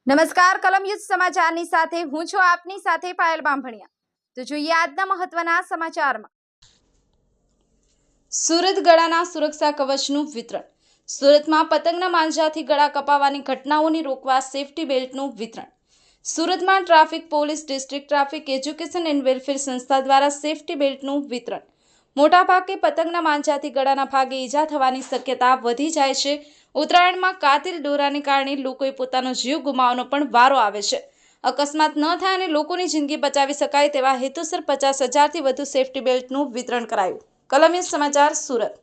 નમસ્કાર કલમ યુદ્ધ સમાચારની સાથે હું છું આપની સાથે પાયલ બામભણિયા। તો જોઈએ આજના મહત્વના સમાચારમાં। સુરત ગળાના સુરક્ષા કવચનું વિતરણ। સુરતમાં પતંગના માંજાથી ગળા કપાવવાની ઘટનાઓને રોકવા સેફટી બેલ્ટનું વિતરણ। સુરતમાં traffic police district traffic education and welfare સંસ્થા દ્વારા સેફટી બેલ્ટનું વિતરણ। મોટાભાગે પતંગના માંજાથી ગળાના ભાગે ઈજા થવાની શક્યતા વધી જાય છે। ઉત્તરાયણમાં કાતિલ દોરાને કારણે લોકોએ પોતાનો જીવ ગુમાવવાનો પણ વારો આવે છે। અકસ્માત ન થાય અને લોકોની જિંદગી બચાવી શકાય તેવા હેતુસર 50,000થી વધુ સેફટી બેલ્ટનું વિતરણ કરાયું। કલમ યુદ્ધ સમાચાર સુરત।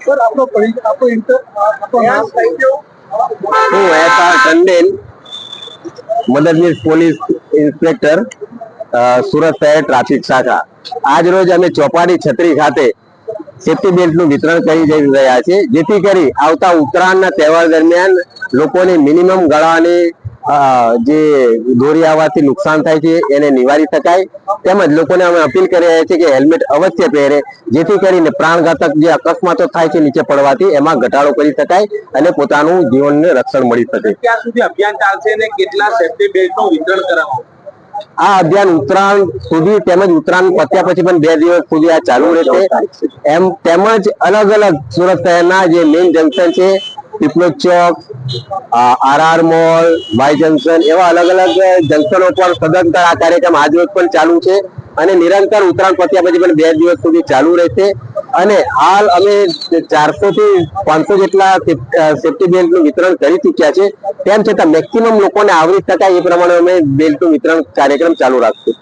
सर आपको नाम હું એસઆર ટંડેલ, મદદનીશ પોલીસ ઇન્સ્પેક્ટર, સુરત શહેર ટ્રાફિક શાખા। આજ રોજ અમે ચોપાટી છત્રી ખાતે સેફટી બેલ્ટનું વિતરણ કરી જઈ રહ્યા છે, જેથી કરી આવતા ઉત્તરાયણના તહેવાર દરમિયાન લોકોને મિનિમમ ગળાની જે દોરી આવવાથી નુકસાન થાય છે એને નિવારી શકાય। તેમજ લોકોને અમે અપીલ કરી રહ્યા છીએ કે હેલ્મેટ અવશ્ય પહેરે, જેથી કરીને પ્રાણઘાતક જે અકસ્માતો થાય છે નીચે પડવાથી એમાં ઘટાડો કરી શકાય અને પોતાનું જીવનને રક્ષણ મળી શકે। ક્યાં સુધી અભિયાન ચાલશે અને કેટલા સેફટી બેલ્ટનું વિતરણ કરાવવું? આ અભિયાન ઉત્તરાયણ સુધી તેમજ ઉત્તરાયણ પત્યા પછી પણ 2 દિવસ સુધી આ ચાલુ રહેશે। તેમજ અલગ અલગ સુરત શહેરના જે મેઇન જંકશન છે, પીપલોદ ચોક, આરઆર મોલ, વાય જંકશન, એવા અલગ અલગ જંકશનો પર સદંતર આ કાર્યક્રમ આજ રોજ પણ ચાલુ છે અને નિરંતર ઉત્તરાયણ પત્યા પછી પણ 2 દિવસ સુધી ચાલુ રહેશે। અને હાલ અમે 400 થી 500 જેટલા સેફટી બેલ્ટનું વિતરણ કરી ચૂક્યા છે। તેમ છતાં મેક્સિમમ લોકોને આવરી શકાય એ પ્રમાણે અમે બેલ્ટનું વિતરણ કાર્યક્રમ ચાલુ રાખશું।